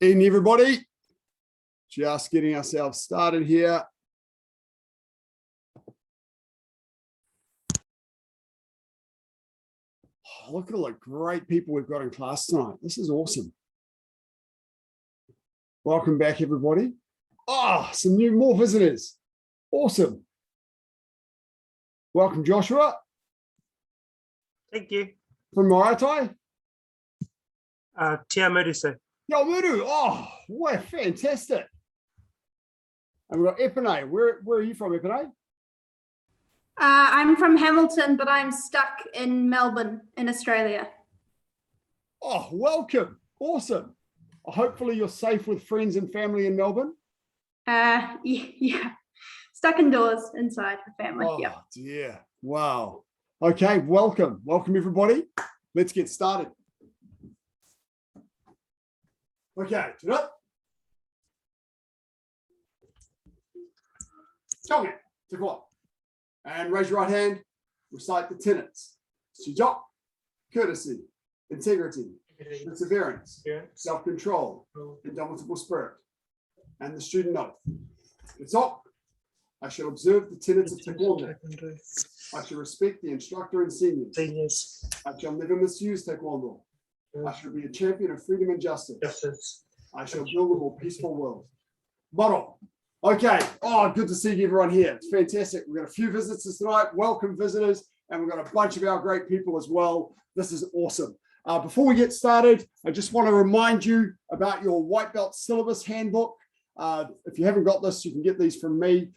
Evening, everybody. Just getting ourselves started here. Oh, look at all the great people we've got in class tonight. This is awesome. Welcome back, everybody. Oh, more visitors. Awesome. Welcome, Joshua. Thank you. From Maraetai. Tia Murisu. Yo, Muru. Oh, we're fantastic. And we've got Epinay. Where are you from, Epinay? I'm from Hamilton, but I'm stuck in Melbourne in Australia. Oh, welcome. Awesome. Hopefully you're safe with friends and family in Melbourne. Yeah. Stuck indoors inside with family. Oh, yep. dear. Wow. Okay, welcome. Welcome, everybody. Let's get started. Okay, turn up. Tongue to what? And raise your right hand. Recite the tenets. Sijok, courtesy, integrity, perseverance, self-control, indomitable spirit, and the student oath. It's all. I shall observe the tenets of Taekwondo. I shall respect the instructor and seniors. I shall never misuse Taekwondo. I shall be a champion of freedom and justice. I shall build a more peaceful world. Moro. Okay. Oh, good to see everyone here. It's fantastic. We've got a few visitors tonight. Welcome, visitors. And we've got a bunch of our great people as well. This is awesome. Before we get started, I just want to remind you about your white belt syllabus handbook. If you haven't got this, you can get these from me.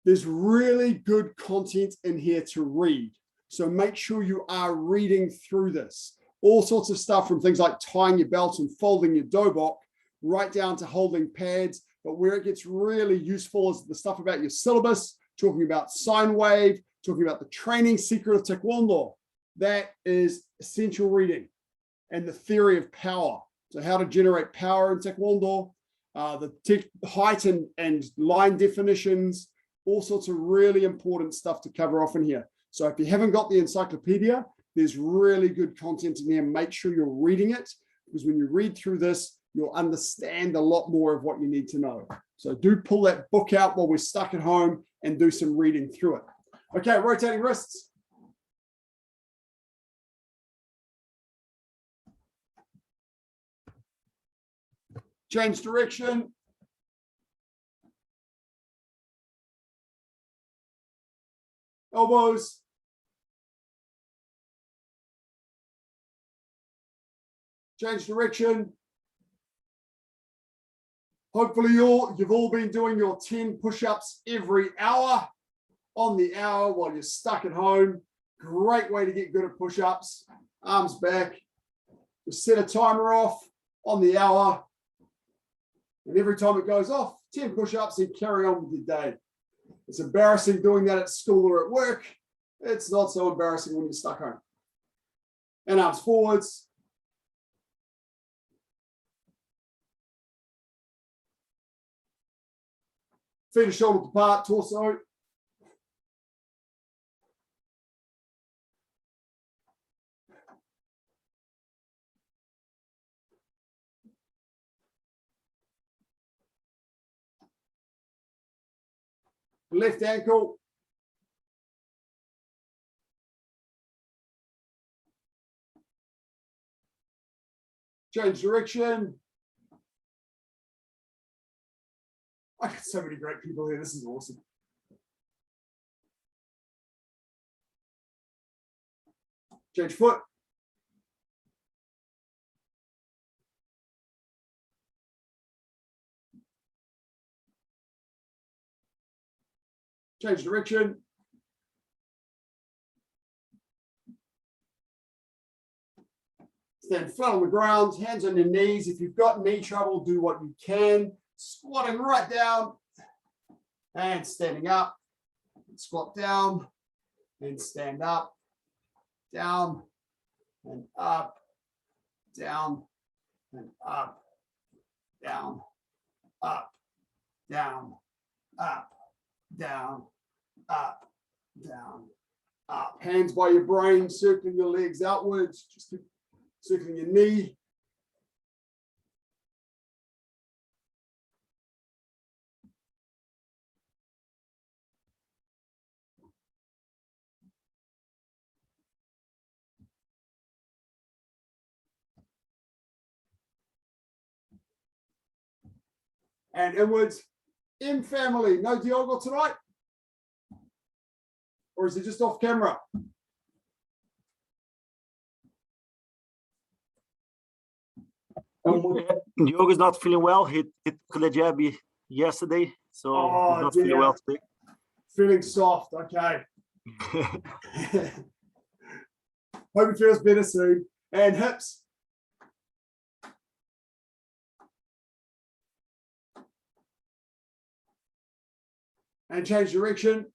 There's really good content in here to read. So make sure you are reading through this. All sorts of stuff from things like tying your belt and folding your dobok, right down to holding pads. But where it gets really useful is the stuff about your syllabus, talking about sine wave, talking about the training secret of Taekwondo. That is essential reading. And the theory of power. So how to generate power in Taekwondo, the height and line definitions, all sorts of really important stuff to cover off in here. So if you haven't got the encyclopedia, there's really good content in there. Make sure you're reading it, because when you read through this, you'll understand a lot more of what you need to know. So do pull that book out while we're stuck at home and do some reading through it. Okay, rotating wrists. Change direction. Elbows. Change direction. Hopefully you've all been doing your 10 push-ups every hour on the hour while you're stuck at home. Great way to get good at push-ups. Arms back. Just set a timer off on the hour. And every time it goes off, 10 push-ups and carry on with your day. It's embarrassing doing that at school or at work. It's not so embarrassing when you're stuck home. And arms forwards. Feet are shoulder apart, torso. Left ankle. Change direction. I got so many great people here. This is awesome. Change foot. Change direction. Stand flat on the ground, hands on your knees. If you've got knee trouble, do what you can. Squatting right down and standing up. Squat down and stand up. Down and up. Down and up. Down, up, down, up, down, up, down, up. Hands by your brain, circling your legs outwards. Just keep circling your knee. and inwards. M family, no Diogo tonight? Or is it just off camera? Diogo is not feeling well. He took a jab yesterday, so Oh, he's not dear. feeling well today. Feeling soft, okay. Hope it feels better soon. And hips. And change direction.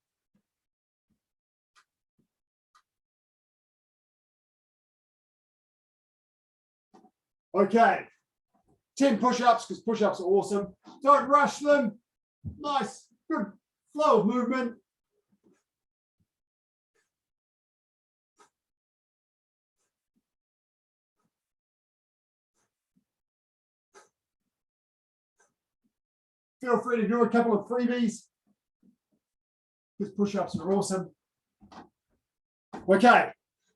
Okay. 10 push-ups, because push-ups are awesome. Don't rush them. Nice, good flow of movement. Feel free to do a couple of freebies, because push-ups are awesome. Okay,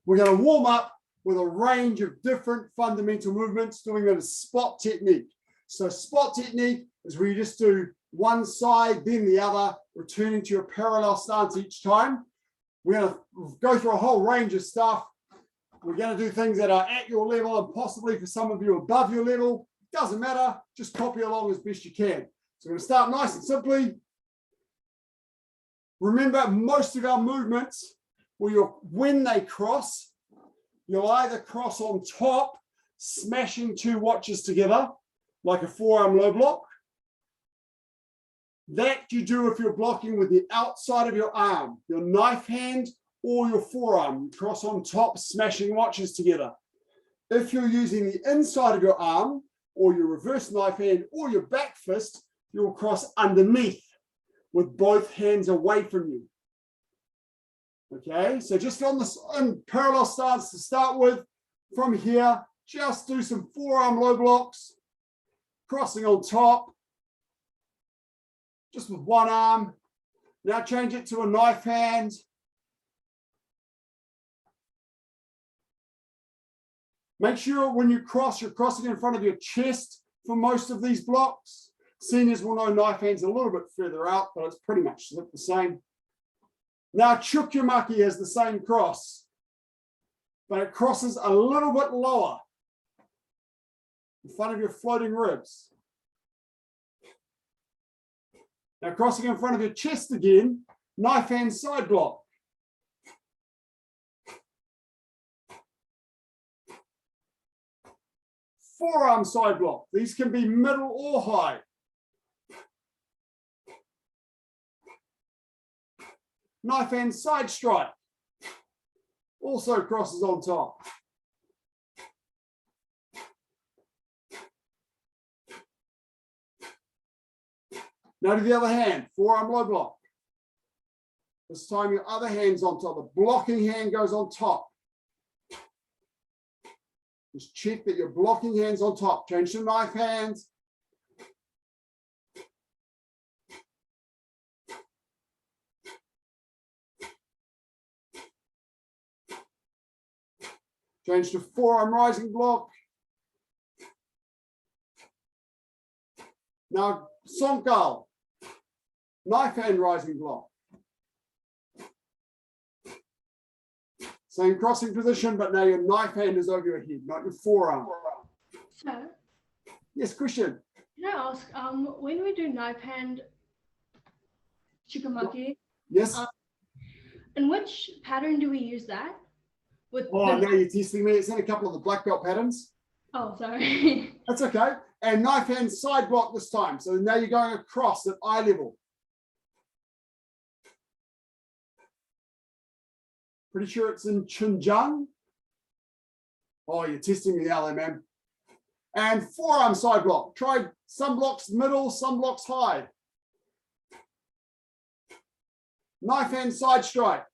we're going to warm up with a range of different fundamental movements, doing it as spot technique. So spot technique is where you just do one side, then the other, returning to your parallel stance each time. We're going to go through a whole range of stuff. We're going to do things that are at your level and possibly for some of you above your level. Doesn't matter, just copy along as best you can. So we're going to start nice and simply. Remember, most of our movements, when they cross, you'll either cross on top, smashing two watches together, like a forearm low block. That you do if you're blocking with the outside of your arm, your knife hand or your forearm. You cross on top, smashing watches together. If you're using the inside of your arm or your reverse knife hand or your back fist, you'll cross underneath with both hands away from you. Okay, so just on this parallel stance to start with, from here, just do some forearm low blocks, crossing on top, just with one arm. Now change it to a knife hand. Make sure when you cross, you're crossing in front of your chest for most of these blocks. Seniors will know knife hands a little bit further out, but it's pretty much the same. Now Chukyamaki has the same cross, but it crosses a little bit lower in front of your floating ribs. Now crossing in front of your chest again, knife hand side block. Forearm side block. These can be middle or high. Knife hand side strike. Also crosses on top. Now to the other hand, forearm low block. This time your other hand's on top. The blocking hand goes on top. Just check that your blocking hand's on top. Change to knife hands. Change to forearm rising block. Now, Sonkal, knife hand rising block. Same crossing position, but now your knife hand is over your head, not your forearm. So, Yes, Christian. can I ask, when we do knife hand Chukyamaki, Yes. in which pattern do we use that? With Oh, now you're testing me. It's in a couple of the black belt patterns. Oh, sorry. That's okay. And knife hand side block this time. So now you're going across at eye level. Pretty sure it's in Chinjang. Oh, you're testing me now, man. And forearm side block. Try some blocks middle, some blocks high. Knife hand side strike.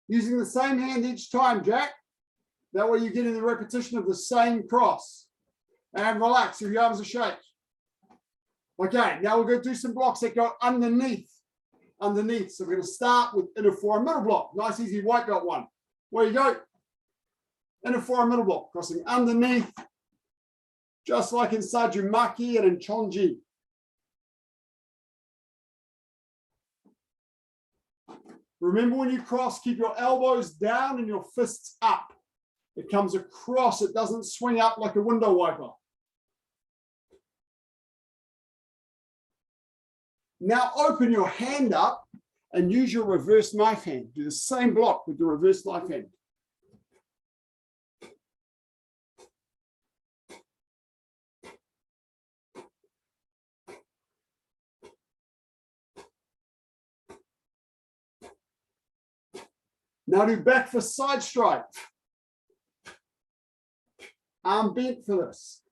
Using the same hand each time, Jack. That way you're getting the repetition of the same cross. And relax, if your arms are shake. Okay, now we're going to do some blocks that go underneath. So we're going to start with inner forearm middle block. Nice, easy white belt one. Where you go. and a forearm middle block, crossing underneath, just like in Sajumaki and in Chonji. Remember, when you cross, keep your elbows down and your fists up. It comes across, it doesn't swing up like a window wiper. Now open your hand up and use your reverse knife hand. Do the same block with the reverse knife hand. Now do back for side strike. Arm bent for this.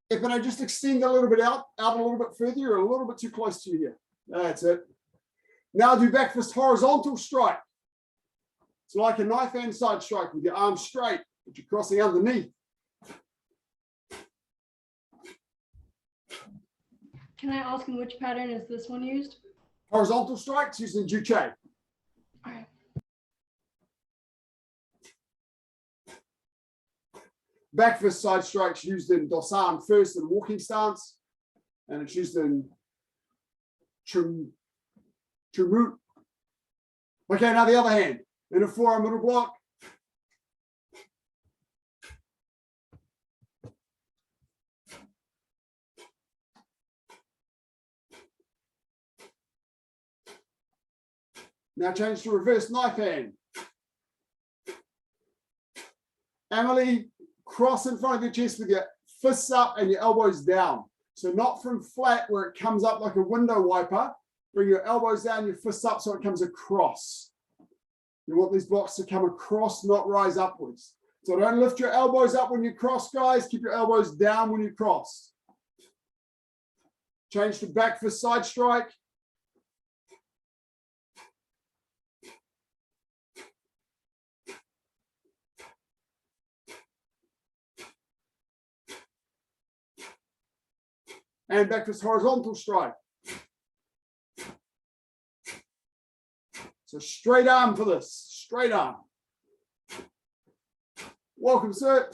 If I just extend a little bit out a little bit further, you're a little bit too close to you here. That's it. Now do back fist horizontal strike. It's like a knife hand side strike with your arm straight, but you're crossing underneath. Can I ask in which pattern is this one used? Horizontal strikes used in Juche. All right. Back fist side strikes used in Dosan first in walking stance, and it's used in Chumut. Okay, now the other hand, in a forearm middle block. Now change to reverse knife hand. Emily, cross in front of your chest with your fists up and your elbows down. So not from flat where it comes up like a window wiper. Bring your elbows down, your fists up so it comes across. You want these blocks to come across, not rise upwards. So don't lift your elbows up when you cross, guys. Keep your elbows down when you cross. Change to back fist side strike. And back fist horizontal strike. So straight arm for this, straight arm. Welcome, sir.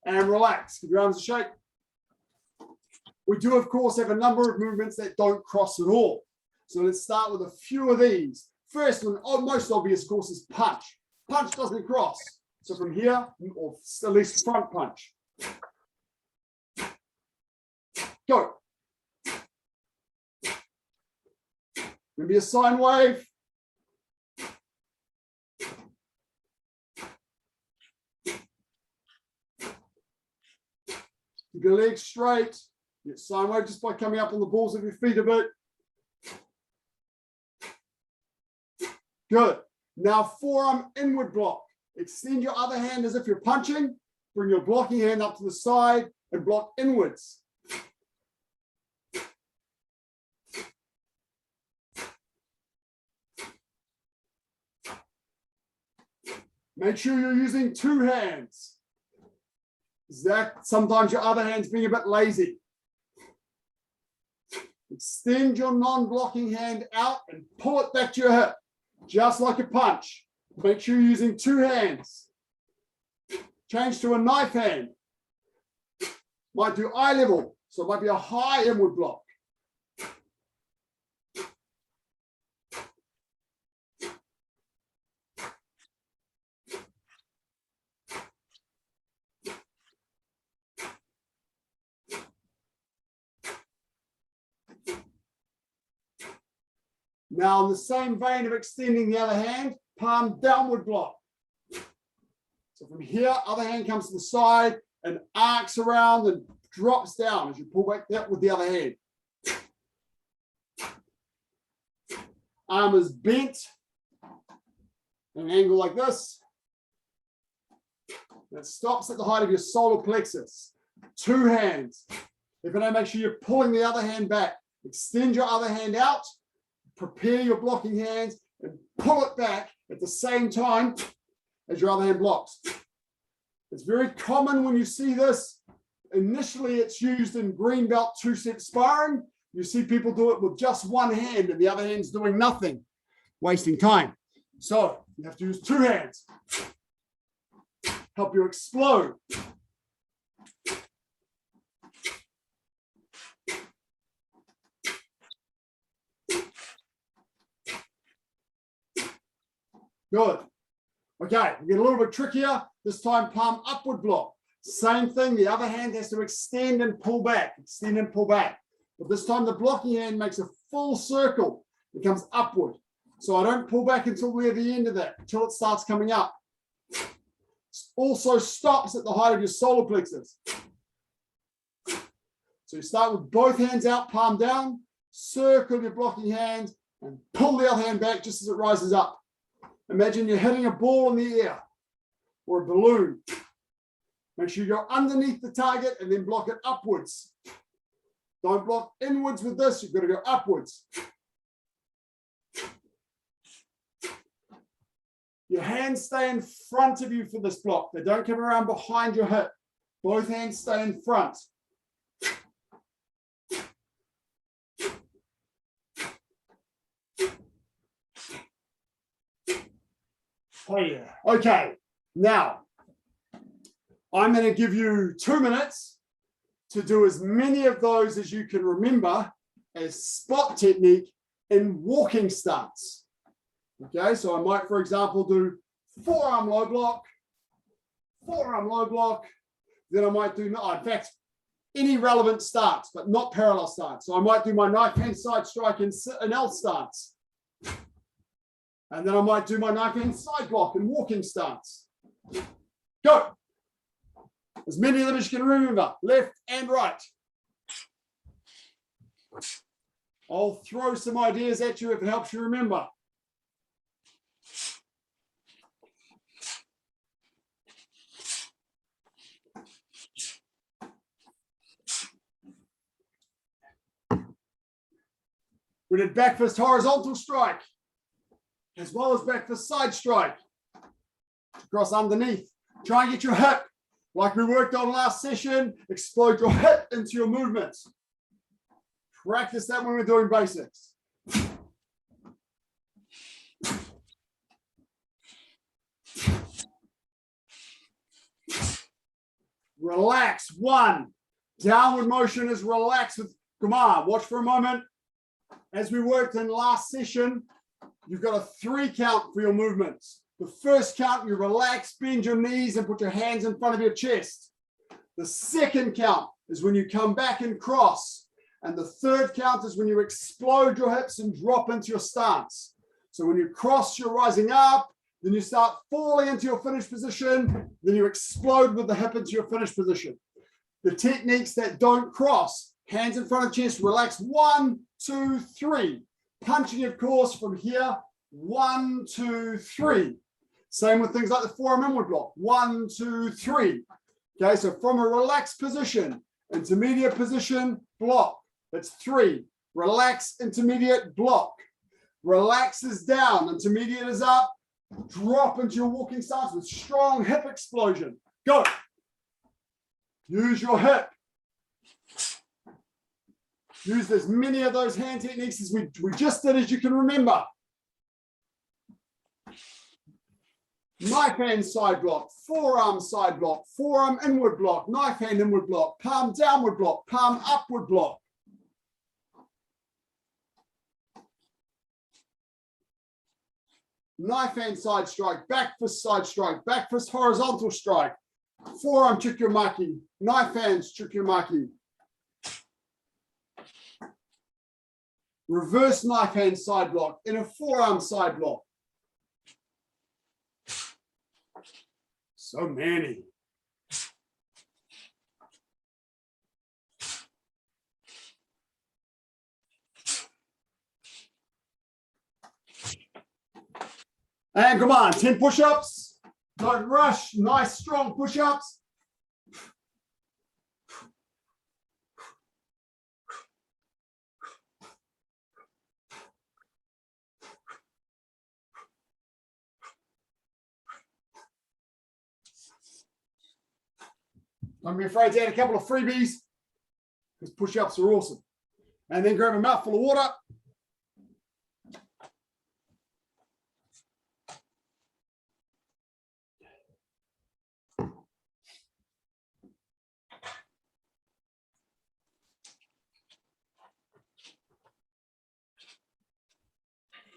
And relax, give your arms a shake. We do, of course, have a number of movements that don't cross at all. So let's start with a few of these. First one, most obvious, of course, is punch. Punch doesn't cross. So from here, or at least front punch. Go. Maybe a sine wave. Keep your legs straight. Get sine wave just by coming up on the balls of your feet a bit. Good. Now forearm inward block. Extend your other hand as if you're punching. Bring your blocking hand up to the side and block inwards. Make sure you're using two hands. Sometimes your other hand's being a bit lazy. Extend your non-blocking hand out and pull it back to your hip, just like a punch. Make sure you're using two hands. Change to a knife hand. Might do eye level, so it might be a high inward block. Now, in the same vein of extending the other hand, palm downward block. So from here, other hand comes to the side and arcs around and drops down as you pull back that with the other hand. Arm is bent at an angle like this. That stops at the height of your solar plexus. Two hands. If you don't, make sure you're pulling the other hand back. Extend your other hand out. Prepare your blocking hands and pull it back at the same time as your other hand blocks. It's very common when you see this. Initially, it's used in green belt 2-set sparring. You see people do it with just one hand and the other hand's doing nothing, wasting time. So you have to use 2 hands. Help you explode. Good. Okay, we get a little bit trickier. This time, palm upward block. Same thing, the other hand has to extend and pull back, extend and pull back. But this time the blocking hand makes a full circle. It comes upward. So I don't pull back until near the end of that, until it starts coming up. Also stops at the height of your solar plexus. So you start with both hands out, palm down, circle your blocking hand, and pull the other hand back just as it rises up. Imagine you're hitting a ball in the air or a balloon. Make sure you go underneath the target and then block it upwards. Don't block inwards with this, you've got to go upwards. Your hands stay in front of you for this block. They don't come around behind your hip. Both hands stay in front. Oh yeah. Okay, now I'm going to give you 2 minutes to do as many of those as you can remember as spot technique in walking stance. Okay, so I might, for example, do forearm low block, then I might do, in fact, any relevant stance, but not parallel stance. So I might do my knife hand side strike in L stance. And then I might do my knife hand side block in walking stance. Go. As many of them as you can remember, left and right. I'll throw some ideas at you if it helps you remember. We did back fist horizontal strike, as well as back fist side strike. Cross underneath. Try and get your hip, like we worked on last session, explode your hip into your movements. Practice that when we're doing basics. Relax. 1. Downward motion is relaxed with, come on, watch for a moment. As we worked in last session, you've got a 3 count for your movements. The first count, you relax, bend your knees and put your hands in front of your chest. The second count is when you come back and cross. And the third count is when you explode your hips and drop into your stance. So when you cross, you're rising up, then you start falling into your finished position, then you explode with the hip into your finished position. The techniques that don't cross, hands in front of chest, relax, 1, 2, 3. Punching, of course, from here, 1, 2, 3. Same with things like the forearm inward block, 1, 2, 3. Okay, so from a relaxed position, intermediate position, block. That's 3. Relax, intermediate, block. Relax is down, intermediate is up. Drop into your walking stance with strong hip explosion. Go. Use your hip. Use as many of those hand techniques as we just did as you can remember. Knife hand side block, forearm side block, forearm inward block, knife hand inward block, palm downward block, palm upward block. Knife hand side strike, back fist side strike, back fist horizontal strike, forearm chukimaki, knife hands chukimaki. Reverse knife hand side block in a forearm side block. So many. And come on, 10 push-ups. Don't rush. Nice, strong push-ups. Don't be afraid to add a couple of freebies, because push-ups are awesome. And then grab a mouthful of water.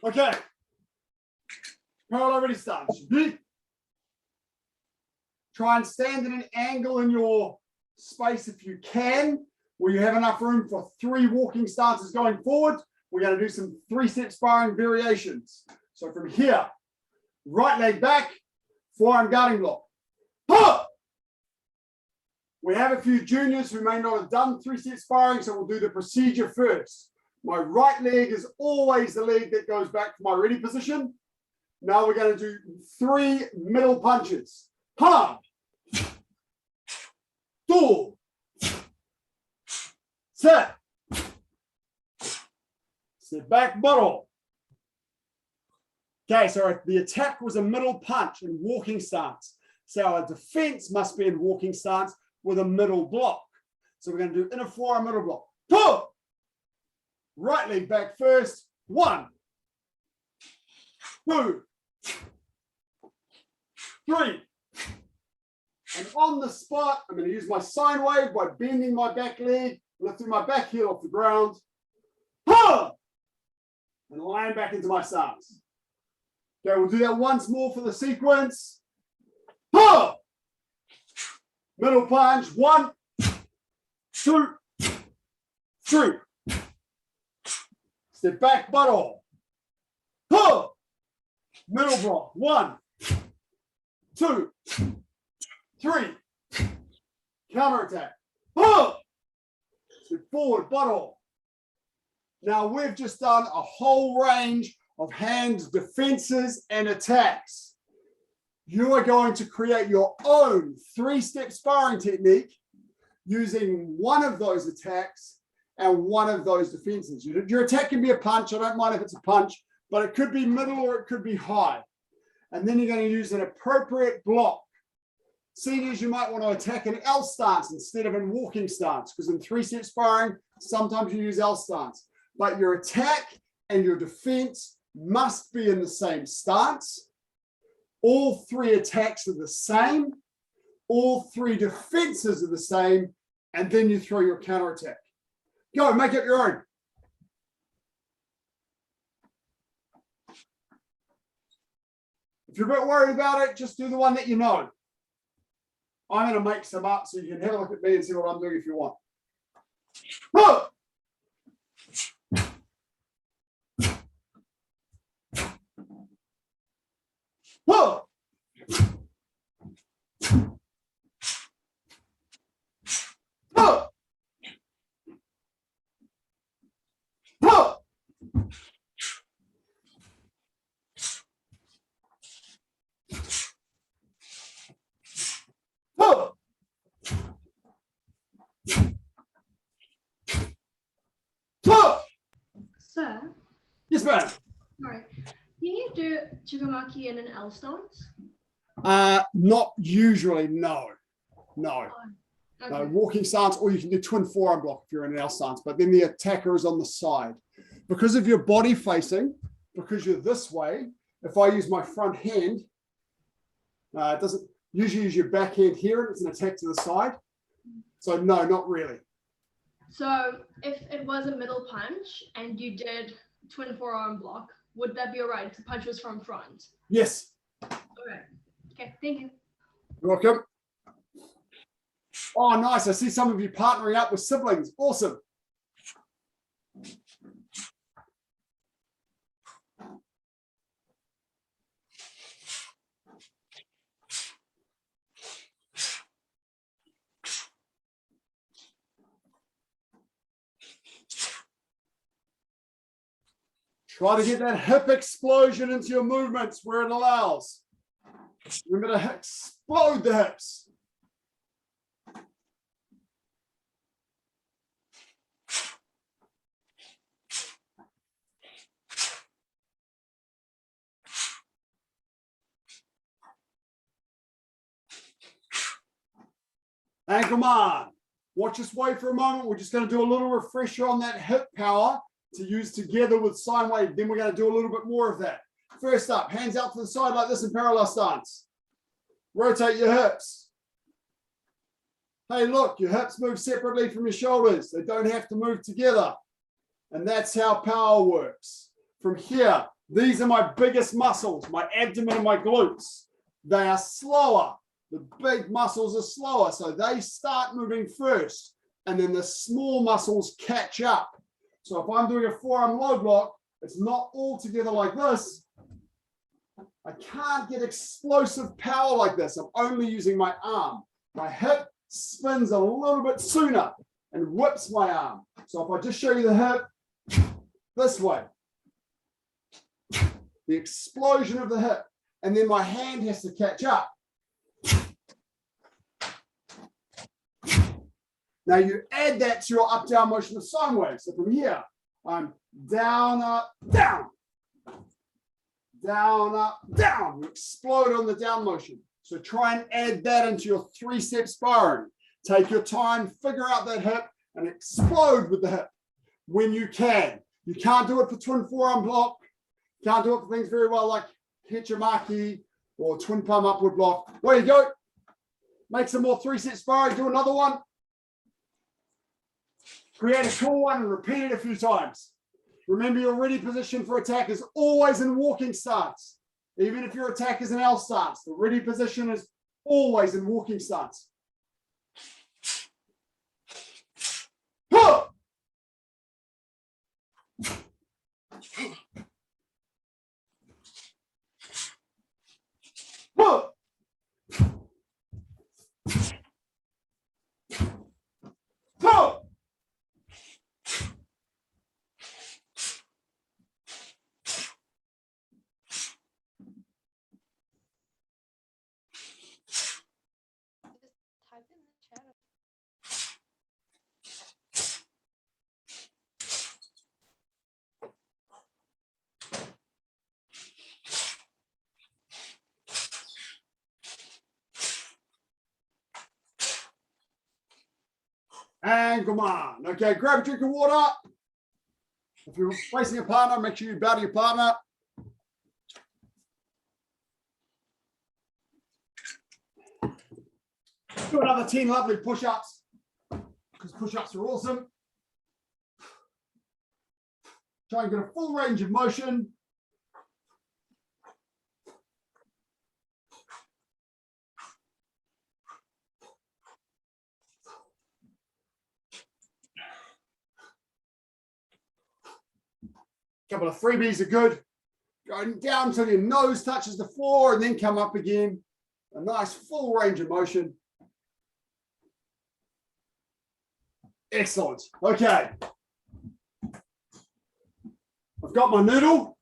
Okay. Parallel already started. Try and stand at an angle in your space if you can, where you have enough room for 3 walking stances going forward. We're going to do some 3-step sparring variations. So from here, right leg back, forearm guarding block. Huh! We have a few juniors who may not have done 3-step sparring, so we'll do the procedure first. My right leg is always the leg that goes back to my ready position. Now we're going to do 3 middle punches. Ha! 2. Set. Step back, bottle. Okay, so the attack was a middle punch in walking stance. So our defense must be in walking stance with a middle block. So we're going to do inner forearm, middle block. 2. Right leg back first. 1, 2, 3. And on the spot, I'm going to use my sine wave by bending my back leg, lifting my back heel off the ground. Ha! And land back into my stance. Okay, we'll do that once more for the sequence. Ha! Middle punch. 1, 2, 3. Step back, butt off. Ha! Middle block. 1, 2, 3. Counter attack. Ha! Step forward, butt off. Now we've just done a whole range of hand defenses and attacks. You are going to create your own 3-step sparring technique using one of those attacks and one of those defenses. Your attack can be a punch. I don't mind if it's a punch, but it could be middle or it could be high. And then you're going to use an appropriate block. Seniors, you might want to attack in L stance instead of in walking stance, because in 3-step sparring, sometimes you use L stance. But your attack and your defense must be in the same stance. All 3 attacks are the same. All 3 defenses are the same. And then you throw your counter attack. Go, make it your own. If you're a bit worried about it, just do the one that you know. I'm going to make some up so you can have a look at me and see what I'm doing if you want. Whoa! Whoa! Whoa! Whoa! Whoa! Whoa! Sir, Yes, ma'am. sorry. Can you do Chigamaki in an L stance? Not usually, no. No. Okay. No, walking stance, or you can do twin forearm block if you're in an L stance, but then the attacker is on the side. Because of your body facing, because you're this way, if I use my front hand, it doesn't usually use your back hand here, and it's an attack to the side. So no, not really. So if it was a middle punch and you did twin forearm block, would that be all right if the punch was from front? Yes. Okay. Okay, thank you. You're welcome. Oh, nice. I see some of you partnering up with siblings. Awesome. Try to get that hip explosion into your movements where it allows. Remember to explode the hips. And come on. Watch this way for a moment. We're just going to do a little refresher on that hip power to use together with sine wave. Then we're going to do a little bit more of that. First up, hands out to the side like this in parallel stance. Rotate your hips. Hey, look, your hips move separately from your shoulders. They don't have to move together. And that's how power works. From here, these are my biggest muscles, my abdomen and my glutes. They are slower. The big muscles are slower, so they start moving first, and then the small muscles catch up. So if I'm doing a forearm low block, it's not all together like this. I can't get explosive power like this. I'm only using my arm. My hip spins a little bit sooner and whips my arm. So if I just show you the hip this way, the explosion of the hip, and then my hand has to catch up. Now you add that to your up-down motion of sine wave. So from here, I'm down, up, down. Down, up, down. You explode on the down motion. So try and add that into your 3-step sparring. Take your time, figure out that hip, and explode with the hip when you can. You can't do it for twin forearm block. Can't do it for things very well like Hechimaki or twin palm upward block. There you go. Make some more 3-step sparring. Do another one. Create a cool one and repeat it a few times. Remember, your ready position for attack is always in walking stance. Even if your attack is in L stance, the ready position is always in walking stance. Huh! Huh! Huh! Type in the chat. And come on. Okay, grab a drink of water. If you're facing a partner, make sure you bow to your partner. Do another 10 lovely push-ups, because push-ups are awesome. Try and get a full range of motion. Couple of freebies are good. Going down until your nose touches the floor and then come up again. A nice full range of motion. Excellent. Okay. I've got my noodle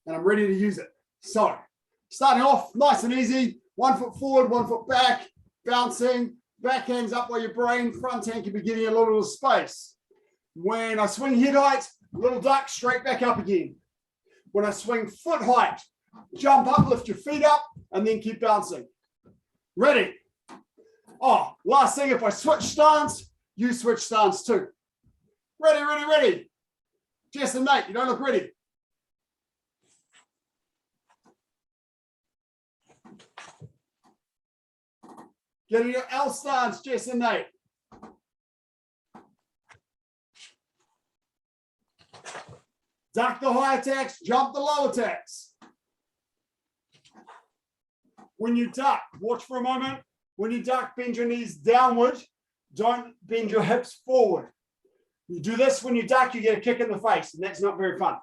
and I'm ready to use it. So, starting off nice and easy. 1 foot forward, 1 foot back, bouncing. Back hands up while your brain, front hand can be getting a little space. When I swing head height, little duck, straight back up again. When I swing foot height, jump up, lift your feet up, and then keep bouncing. Ready? Oh, last thing, if I switch stance, you switch stance too. Ready, ready, ready. Jess and Nate, you don't look ready. Get in your L stance, Jess and Nate. Duck the high attacks, jump the low attacks. When you duck, watch for a moment. When you duck, bend your knees downward. Don't bend your hips forward. You do this when you duck, you get a kick in the face, and that's not very fun.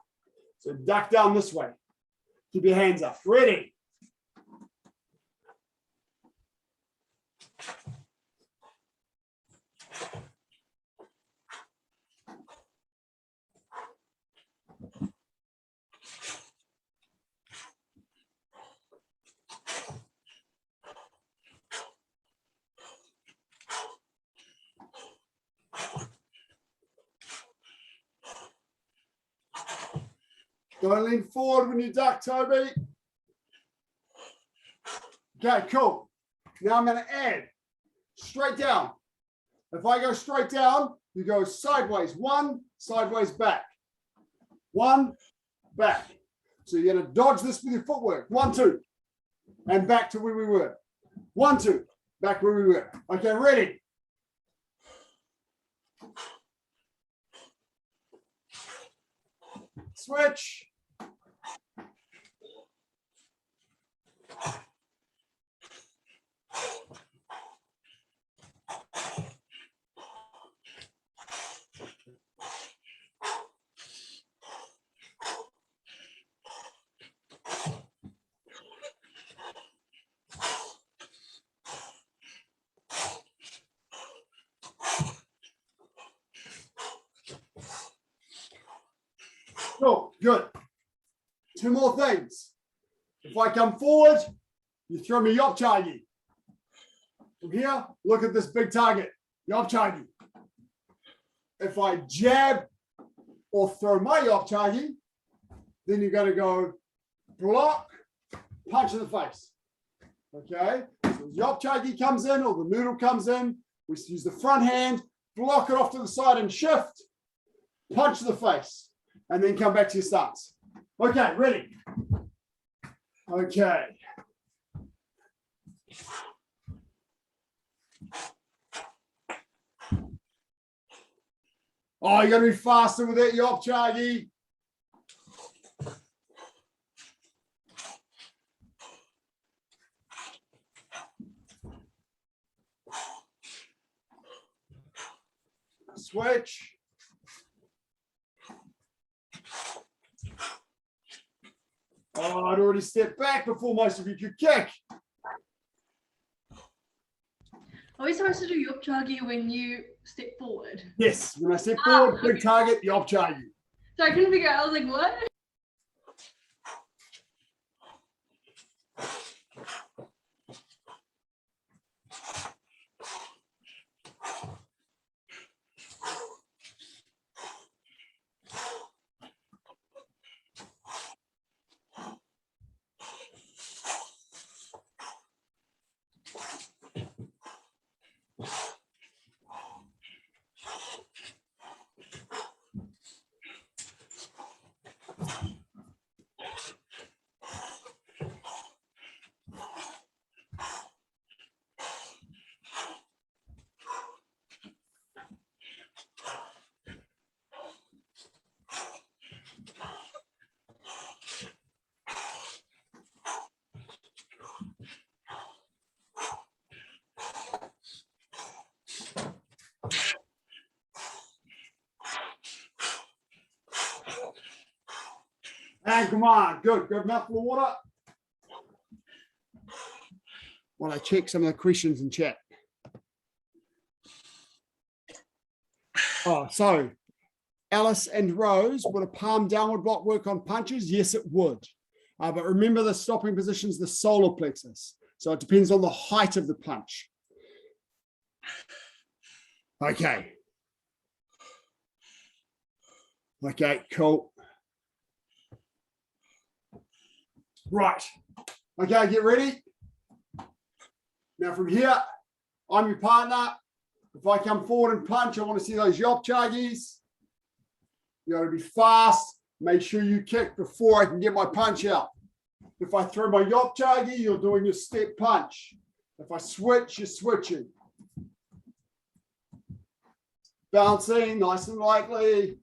So duck down this way. Keep your hands up. Ready? Don't lean forward when you duck, Toby. Okay, cool. Now I'm going to add straight down. If I go straight down, you go sideways, one, sideways back. One, back. So you're going to dodge this with your footwork. 1, 2. And back to where we were. 1, 2. Back where we were. Okay, ready? Switch. Cool, good. 2 more things. If I come forward, you throw me yop chagi. From here, look at this big target, yop chagi. If I jab or throw my yop chagi, then you're going to go block, punch in the face. Okay, so yop chagi comes in or the noodle comes in, we use the front hand, block it off to the side and shift, punch in the face, and then come back to your stance. Okay, ready? Okay. Oh, you got to be faster with that yop chagi. Switch. Oh, I'd already stepped back before most of you could kick. Are we supposed to do yop chagi when you step forward? Yes, when I step forward, big target, yop chagi. So I couldn't figure out. I was like, what? And come on, good. Grab a mouthful of water. While I check some of the questions in chat. Oh, so Alice and Rose, would a palm downward block work on punches? Yes, it would. But remember the stopping position is the solar plexus. So it depends on the height of the punch. Okay. Okay, cool. Right. Okay, get ready. Now from here, I'm your partner. If I come forward and punch, I want to see those yop chagis. You got to be fast. Make sure you kick before I can get my punch out. If I throw my yop chagi, you're doing your step punch. If I switch, you're switching. Bouncing, nice and lightly.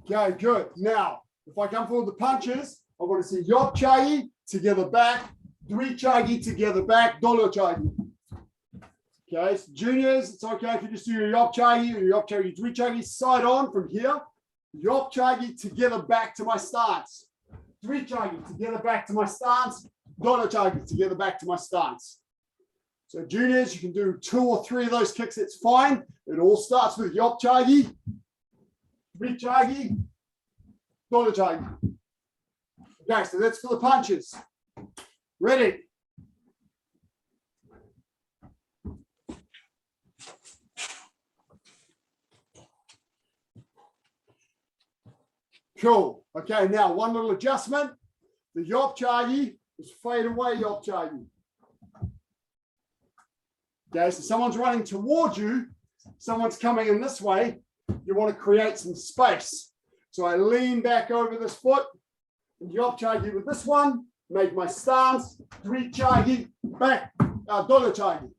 Okay, good. Now, if I come forward with the punches, I want to see yop chagi together back, dwi chagi together back, dolo chagi. Okay, so juniors, it's okay if you just do your yop chagi or your yop chagi, dwi chagi side on from here. Yop chagi together back to my stance. Dwi chagi together back to my stance. Dolo chagi together back to my stance. So juniors, you can do 2 or 3 of those kicks, it's fine. It all starts with yop chagi. Dwi chagi, dolo chagi. Okay, so that's for the punches. Ready? Cool. Okay, now one little adjustment. The yop chagi is fade away yop chagi. Okay, so someone's running towards you, someone's coming in this way. You want to create some space. So I lean back over this foot, and yop chagi with this one, make my stance, three chagi, back, dollar chagi.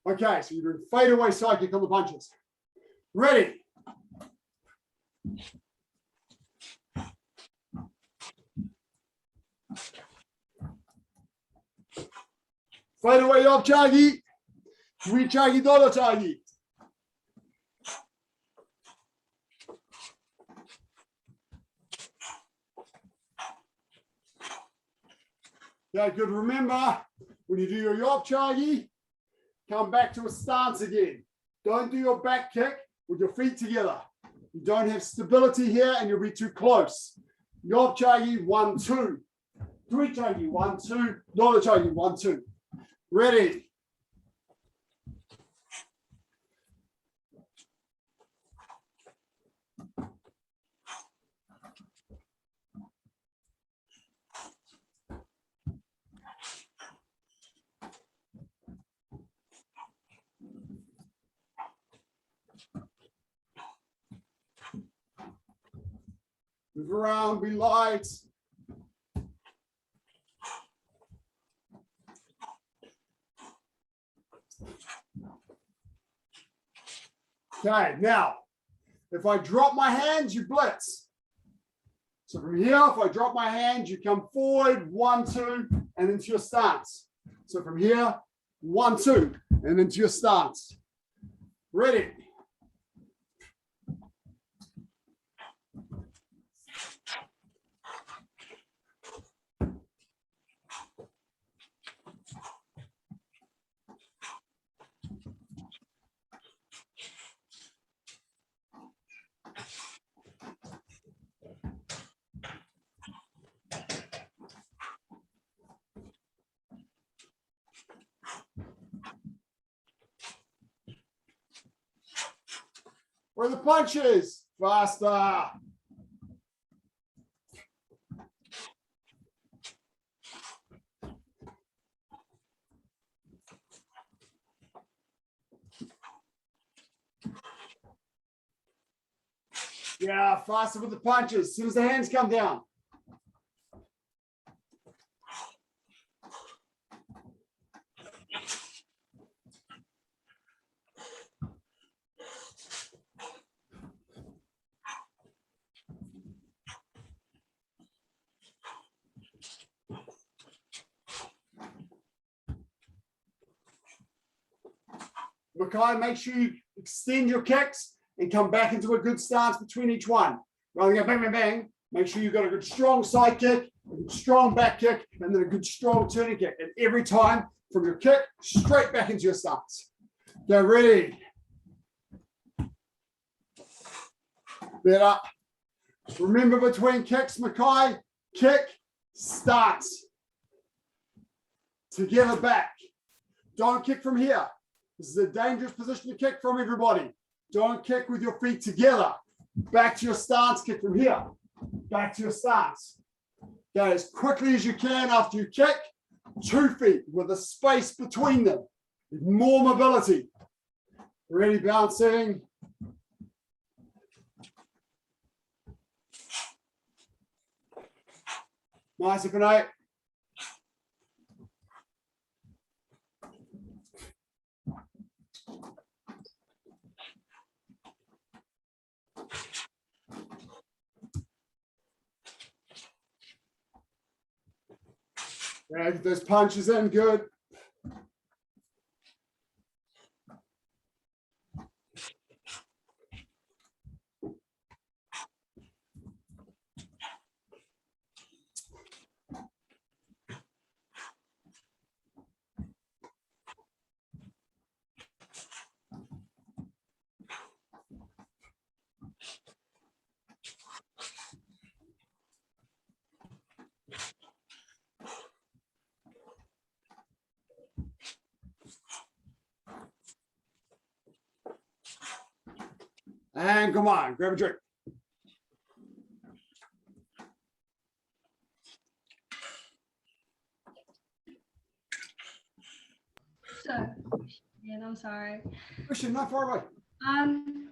Okay, so you're doing fade away psychic on the punches. Ready? Fade away yop chagi, three chagi, dollar chagi. Okay, good. Remember, when you do your yop chagi, come back to a stance again. Don't do your back kick with your feet together. You don't have stability here and you'll be too close. Yop chagi, 1, 2. Three chagi, 1, 2. Dollar chagi, 1, 2. Ready. Move around, be light. Okay, now, if I drop my hands, you blitz. So from here, if I drop my hands, you come forward, 1, 2, and into your stance. So from here, 1, 2, and into your stance. Ready. Where are the punches? Faster. Yeah, faster with the punches. As soon as the hands come down. Makai, make sure you extend your kicks and come back into a good stance between each one. Rather than go bang, bang, bang, make sure you've got a good strong side kick, a good strong back kick, and then a good strong turning kick. And every time from your kick, straight back into your stance. Go ready. Better. Remember between kicks, Makai, kick, stance. Together back. Don't kick from here. This is a dangerous position to kick from, everybody. Don't kick with your feet together. Back to your stance, kick from here. Back to your stance. Go as quickly as you can after you kick. 2 feet with a space between them. More mobility. Ready, bouncing. Nice, if an 8. Yeah, get those punches in, good. And come on, grab a drink. So, yeah, I'm sorry. Christian, not far away.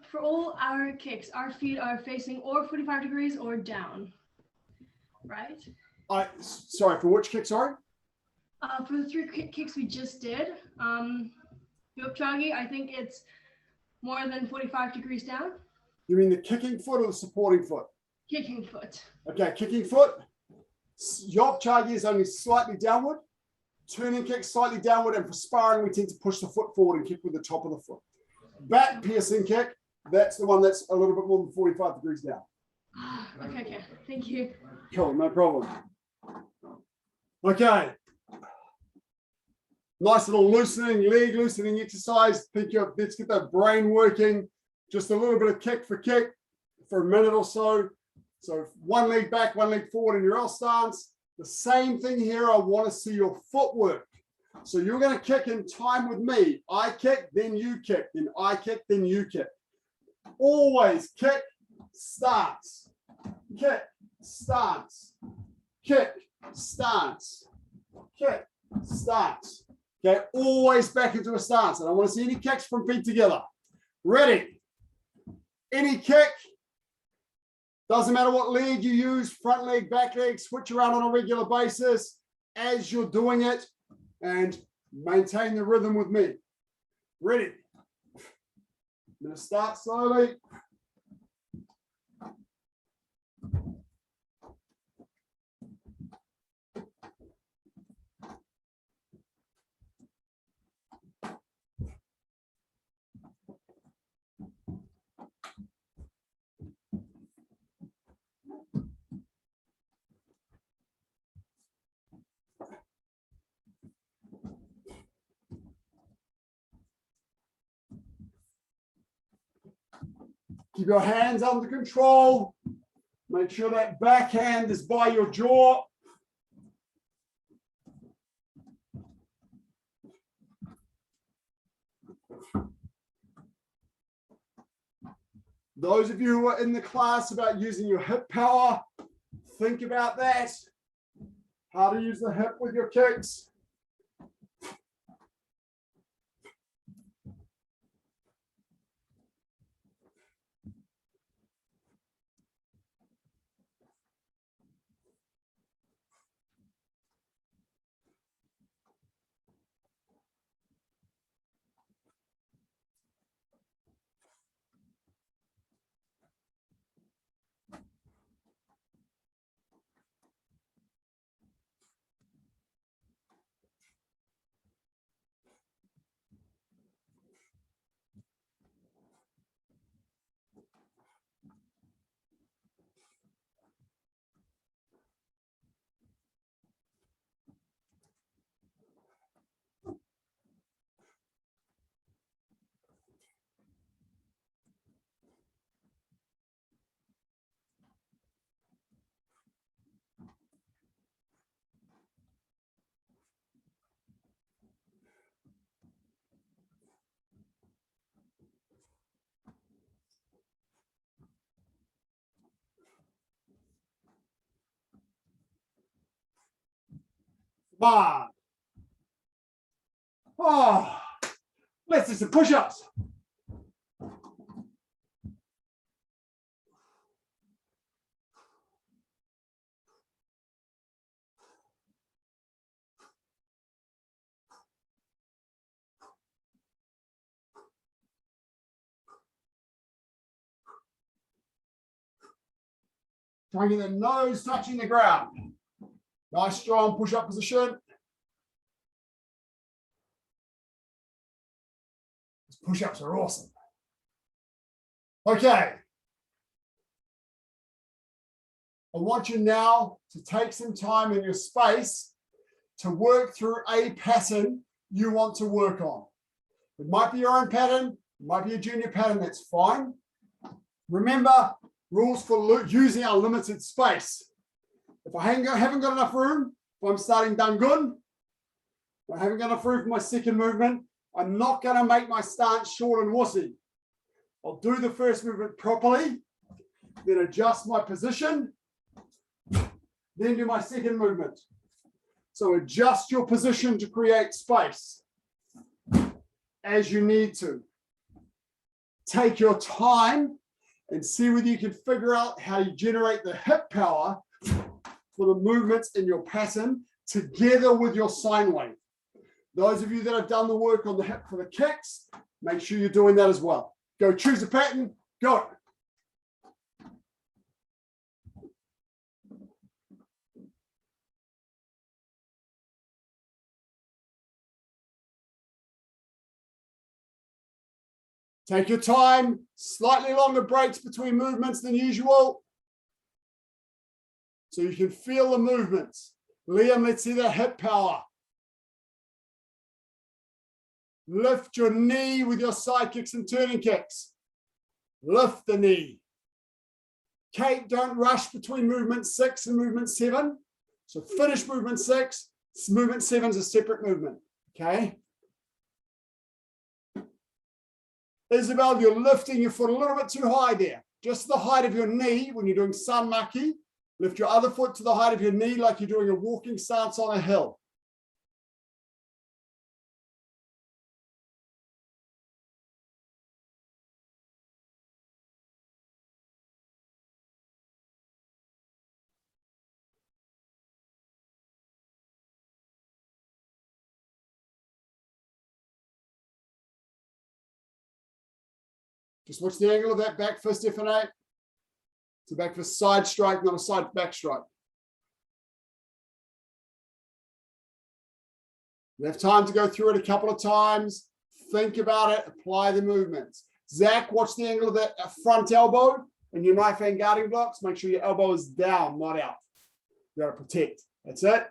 For all our kicks, our feet are facing or 45 degrees or down, right? Sorry, for which kick, sorry? For the three kicks we just did, yoke chagi, I think it's more than 45 degrees down. You mean the kicking foot or the supporting foot? Kicking foot. Okay, kicking foot. Yoke chagi is only slightly downward. Turning kick slightly downward, and for sparring, we tend to push the foot forward and kick with the top of the foot. Back piercing kick, that's the one that's a little bit more than 45 degrees down. Okay, thank you. Cool, no problem. Okay. Nice little loosening, leg loosening exercise. Let's get that brain working. Just a little bit of kick for a minute or so. So one leg back, one leg forward in your L stance. The same thing here. I want to see your footwork. So you're going to kick in time with me. I kick, then you kick, then I kick, then you kick. Always kick, stance, kick, stance, kick, stance, kick, stance. Okay, always back into a stance. And I want to see any kicks from feet together. Ready? Any kick. Doesn't matter what leg you use, front leg, back leg, switch around on a regular basis as you're doing it, and maintain the rhythm with me. Ready? I'm going to start slowly. Keep your hands under control. Make sure that backhand is by your jaw. Those of you who are in the class about using your hip power, think about that. How to use the hip with your kicks. Come on. Oh, let's do some push-ups. Try and get the nose touching the ground. Nice strong push-up position. These push-ups are awesome. Okay. I want you now to take some time in your space to work through a pattern you want to work on. It might be your own pattern, it might be a junior pattern, that's fine. Remember, rules for using our limited space. If I haven't got enough room, if I'm starting dangun, if I haven't got enough room for my second movement, I'm not going to make my stance short and wussy. I'll do the first movement properly, then adjust my position, then do my second movement. So adjust your position to create space as you need to. Take your time and see whether you can figure out how you generate the hip power for the movements in your pattern together with your sine wave. Those of you that have done the work on the hip for the kicks, make sure you're doing that as well. Go choose a pattern, go. Take your time, slightly longer breaks between movements than usual, so you can feel the movements. Liam, let's see that hip power. Lift your knee with your side kicks and turning kicks. Lift the knee. Kate, don't rush between movement 6 and movement 7. So finish movement 6. Movement 7 is a separate movement. Okay. Isabel, you're lifting your foot a little bit too high there. Just the height of your knee when you're doing sanmaki. Lift your other foot to the height of your knee like you're doing a walking stance on a hill. Just watch the angle of that back fist, F&A. It's a back fist side strike, not a side back strike. You have time to go through it a couple of times. Think about it, apply the movements. Zach, watch the angle of that front elbow and your knife hand guarding blocks. Make sure your elbow is down, not out. You got to protect. That's it.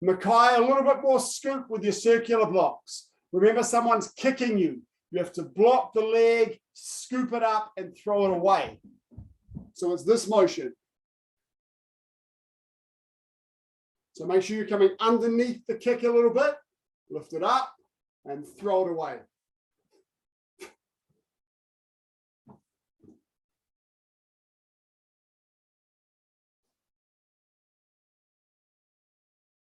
Mackay, a little bit more scoop with your circular blocks. Remember, someone's kicking you. You have to block the leg, scoop it up, and throw it away. So it's this motion. So make sure you're coming underneath the kick a little bit, lift it up, and throw it away.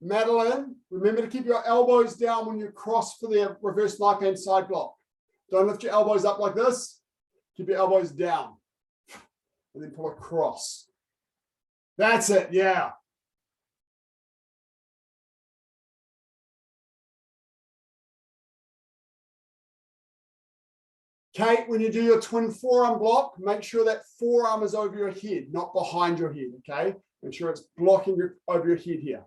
Madeline, remember to keep your elbows down when you cross for the reverse knife hand side block. Don't lift your elbows up like this. Keep your elbows down. And then pull across. That's it, yeah. Kate, when you do your twin forearm block, make sure that forearm is over your head, not behind your head, okay? Make sure it's blocking over your head here.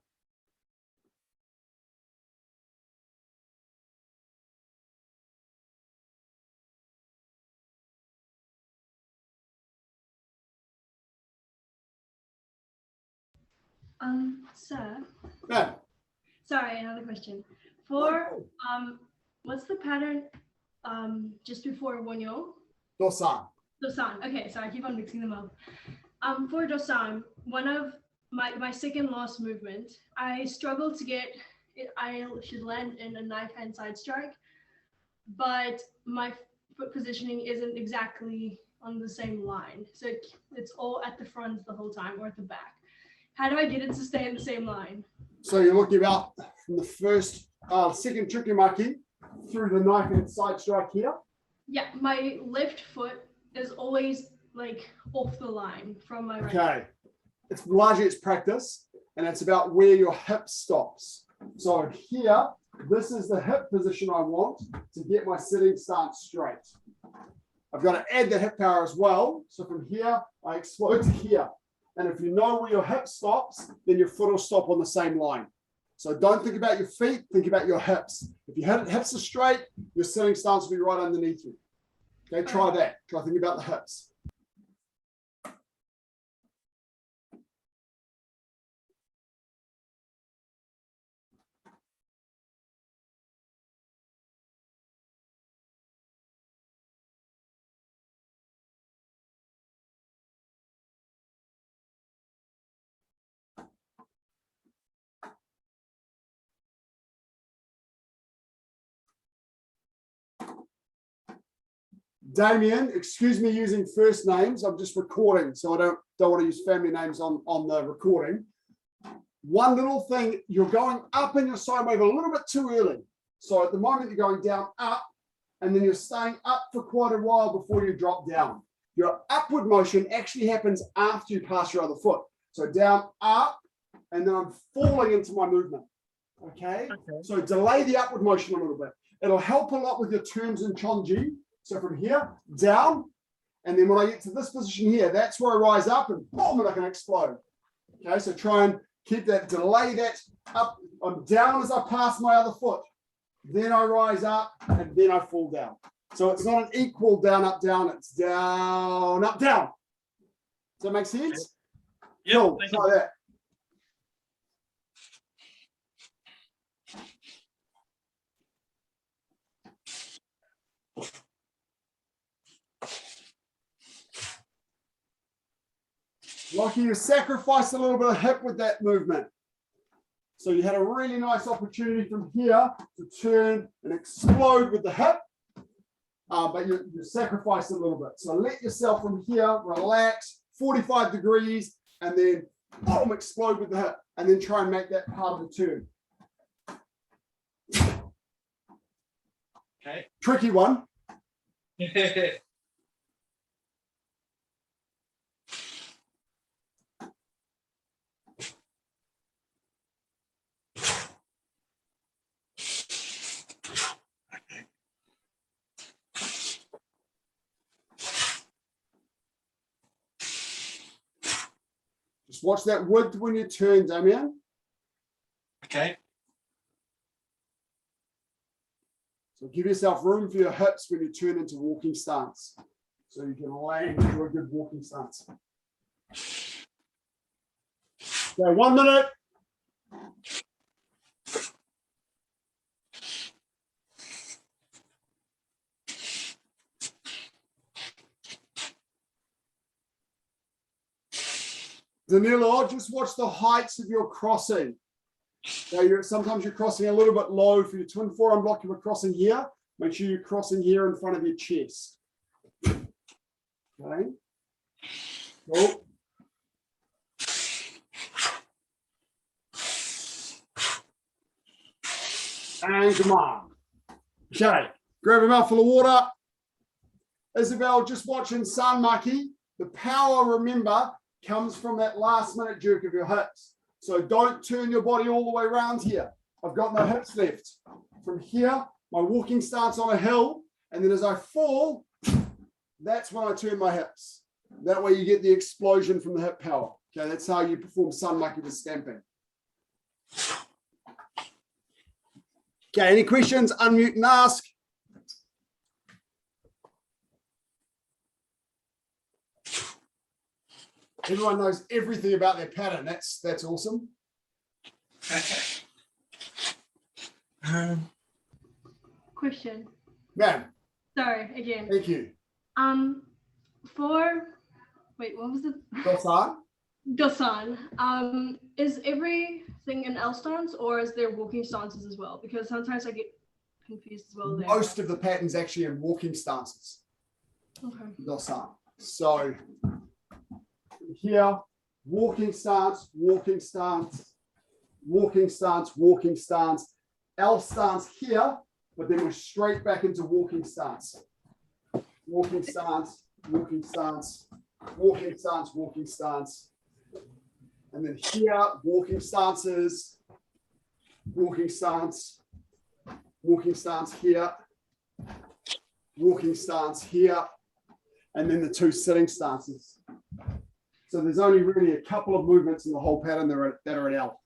Sir. No. Sorry, another question. For what's the pattern just before Wonyo? Dosan. Dosan. Okay, so I keep on mixing them up. For Dosan, one of my second last movement, I struggled to get it. I should land in a knife hand side strike, but my foot positioning isn't exactly on the same line. So it's all at the front the whole time or at the back. How do I get it to stay in the same line? So you're looking about from the second trikimaki through the knife hand side strike here. Yeah, my left foot is always like off the line from my right. Okay. It's largely it's practice, and it's about where your hip stops. So here, this is the hip position I want to get my sitting stance straight. I've got to add the hip power as well. So from here, I explode to here. And if you know where your hip stops, then your foot will stop on the same line. So don't think about your feet, think about your hips. If your hips are straight, your sitting stance will be right underneath you. Okay, try that. Try thinking about the hips. Damien, excuse me using first names. I'm just recording, so I don't want to use family names on the recording. One little thing, you're going up in your side wave a little bit too early. So at the moment you're going down, up, and then you're staying up for quite a while before you drop down. Your upward motion actually happens after you pass your other foot. So down, up, and then I'm falling into my movement. Okay? So delay the upward motion a little bit. It'll help a lot with your turns in Chonji. So from here, down, and then when I get to this position here, that's where I rise up and boom, and I can explode. Okay, so try and keep that, delay that up. I'm down as I pass my other foot. Then I rise up and then I fall down. So it's not an equal down, up, down. It's down, up, down. Does that make sense? Yeah. Cool. Try that. Lockie, you sacrificed a little bit of hip with that movement. So you had a really nice opportunity from here to turn and explode with the hip, but you sacrificed a little bit. So let yourself from here, relax, 45 degrees, and then boom, explode with the hip, and then try and make that part of the turn. Okay. Tricky one. Just watch that wood when you turn, Damien. Okay. So give yourself room for your hips when you turn into walking stance. So you can land into a good walking stance. Okay, 1 minute. Danilo, just watch the heights of your crossing. So sometimes you're crossing a little bit low for your twin forearm block. You were crossing here. Make sure you're crossing here in front of your chest. Okay. Cool. And come on. Okay. Grab a mouthful of water. Isabel, just watching San Maki. The power, remember, comes from that last minute jerk of your hips. So don't turn your body all the way around here. I've got no hips left. From here, my walking stance on a hill, and then as I fall, that's when I turn my hips. That way you get the explosion from the hip power. Okay, that's how you perform San Maki with stamping. Okay, any questions? Unmute and ask. Everyone knows everything about their pattern. That's awesome. Question. Ma'am. Sorry, again. Thank you. Wait, what was it? Dosan? Dosan. Is everything in L stance or is there walking stances as well? Because sometimes I get confused as well there. Most of the patterns actually in walking stances. Okay. Dosan. So here, walking stance, walking stance, walking stance, walking stance, L stance here, but then we're straight back into walking stance. Walking stance, walking stance, walking stance, walking stance. And then here, walking stances, walking stance here, walking stance here, and then the two sitting stances. So there's only really a couple of movements in the whole pattern that are at L.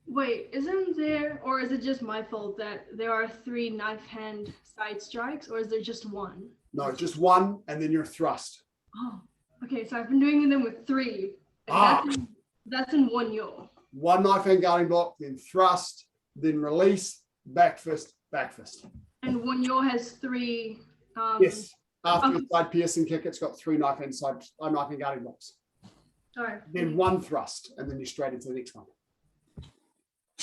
Wait, isn't there, or is it just my fault that there are 3 knife hand side strikes, or is there just one? No, just one, and then your thrust. Oh, okay. So I've been doing them with 3. That's in one yo. One knife hand guarding block, then thrust, then release, back fist, back fist. And one yo has 3. Yes. After the side piercing kick, it's got 3 knife hand guarding blocks. All right. Then 1 thrust, and then you're straight into the next one.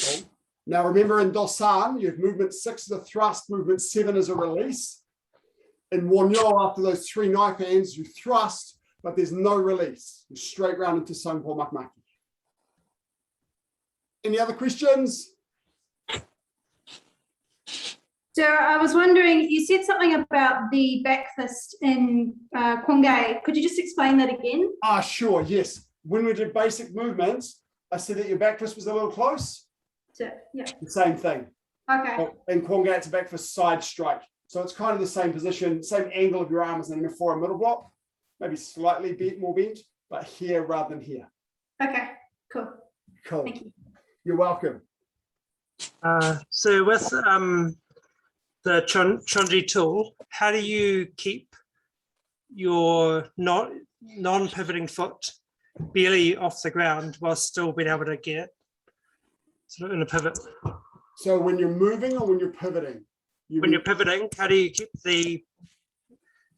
Cool. Now remember in Dosan, you have movement 6 is a thrust, movement 7 is a release. In Wonyo, after those 3 knife hands, you thrust, but there's no release. You're straight round into Songpo Makmaki. Any other questions? So I was wondering, you said something about the back fist in Kwangai. Could you just explain that again? Sure, yes. When we did basic movements, I said that your back fist was a little close. So, yeah. The same thing. Okay. In Kwangai, it's a back fist side strike. So it's kind of the same position, same angle of your arm as in a forearm middle block, maybe slightly more bent, but here rather than here. Okay, cool. Cool. Thank you. You're welcome. So with the Chonji tool, how do you keep your non-pivoting foot barely off the ground while still being able to get sort of in a pivot? So when you're moving or when you're pivoting? When you're pivoting, how do you keep the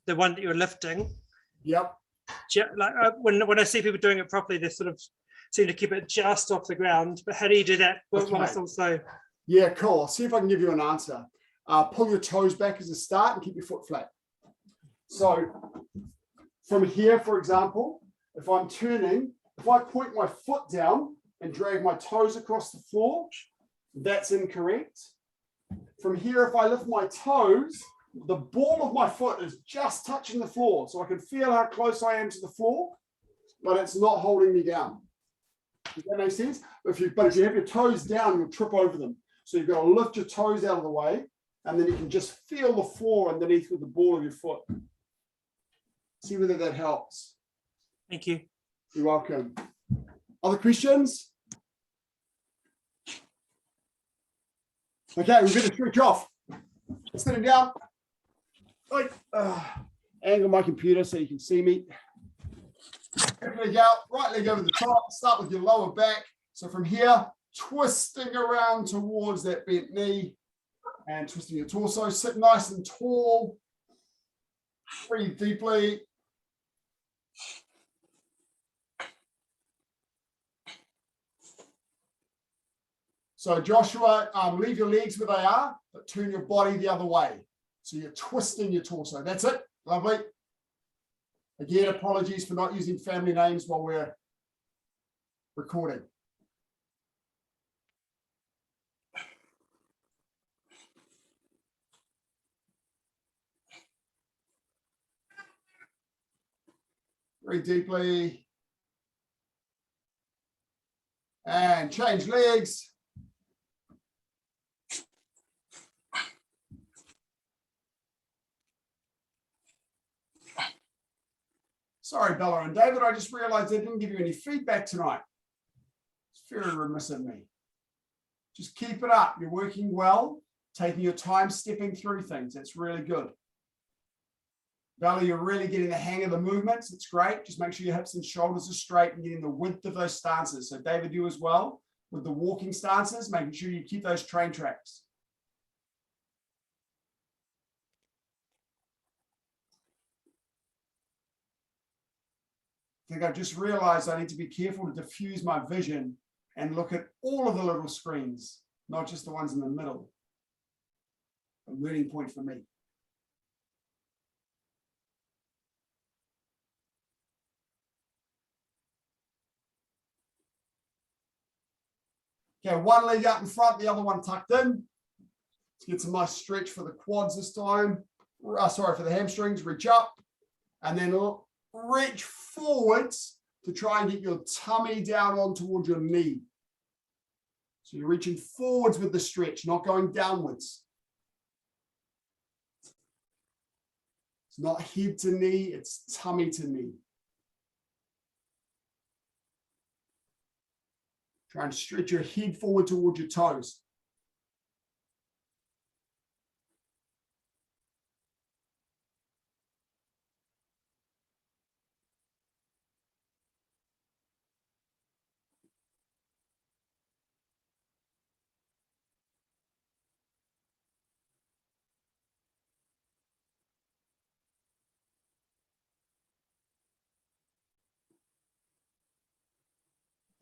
one that you're lifting? Yep. Like when I see people doing it properly, they sort of seem to keep it just off the ground. But how do you do that? Okay. Also, Yeah, cool. I'll see if I can give you an answer. Pull your toes back as a start and keep your foot flat. So from here, for example, if I'm turning, if I point my foot down and drag my toes across the floor, that's incorrect. From here, if I lift my toes, the ball of my foot is just touching the floor. So I can feel how close I am to the floor, but it's not holding me down. Does that make sense? But if you have your toes down, you'll trip over them. So you've got to lift your toes out of the way, and then you can just feel the floor underneath with the ball of your foot. See whether that helps. thank you. You're welcome. Other questions? Okay, we're going to switch off. Sitting down. Right. Angle my computer so you can see me. Left leg out, right leg over the top. Start with your lower back. So from here, twisting around towards that bent knee and twisting your torso. Sit nice and tall. Breathe deeply. So Joshua, leave your legs where they are, but turn your body the other way. So you're twisting your torso. That's it. Lovely. Again, apologies for not using family names while we're recording. Breathe deeply. And change legs. Sorry, Bella and David, I just realized I didn't give you any feedback tonight. It's very remiss of me. Just keep it up. You're working well, taking your time, stepping through things. That's really good. Bella, you're really getting the hang of the movements. It's great. Just make sure your hips and shoulders are straight and getting the width of those stances. So David, you as well, with the walking stances, making sure you keep those train tracks. I think I've just realized I need to be careful to diffuse my vision and look at all of the little screens, not just the ones in the middle. A learning point for me. Okay, one leg out in front, the other one tucked in. Let's get some nice stretch for the quads this time. Sorry, for the hamstrings. Reach up and then reach forwards to try and get your tummy down on towards your knee. So you're reaching forwards with the stretch, not going downwards. It's not head to knee, it's tummy to knee. Try and stretch your head forward towards your toes.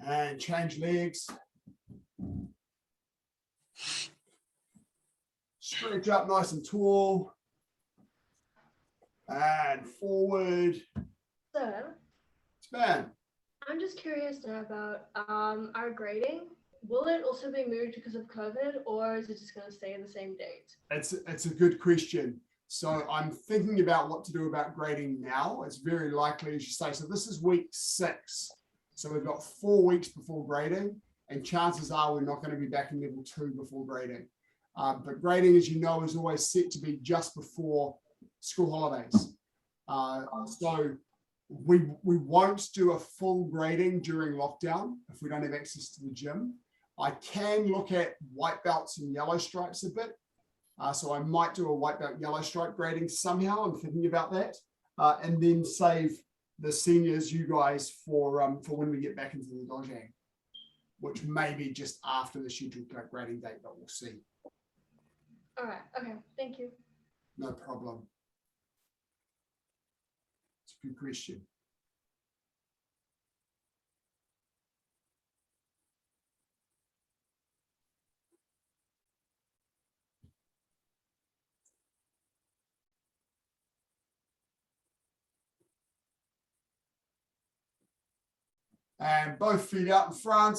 And change legs. Stretch up nice and tall. And forward. Sir, Span. I'm just curious now about our grading. Will it also be moved because of COVID, or is it just going to stay in the same date? It's a good question. So I'm thinking about what to do about grading now. It's very likely, as you say, so this is week 6. So we've got 4 weeks before grading, and chances are we're not going to be back in level 2 before grading. But grading, as you know, is always set to be just before school holidays. So we won't do a full grading during lockdown if we don't have access to the gym. I can look at white belts and yellow stripes a bit. So I might do a white belt yellow stripe grading somehow. I'm thinking about that. And then save the seniors, you guys, for when we get back into the dojang, which may be just after the scheduled grading date, but we'll see. All right. Okay. Thank you. No problem. It's a good question. And both feet out in front.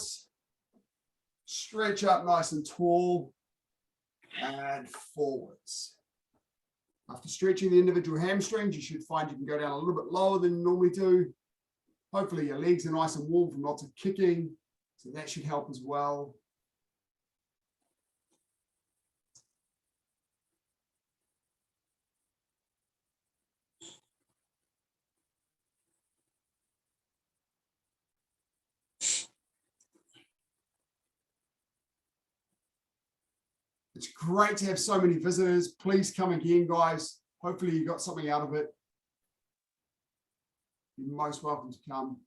Stretch up nice and tall. And forwards. After stretching the individual hamstrings, you should find you can go down a little bit lower than you normally do. Hopefully your legs are nice and warm from lots of kicking. So that should help as well. It's great to have so many visitors. Please come again, guys. Hopefully you got something out of it. You're most welcome to come.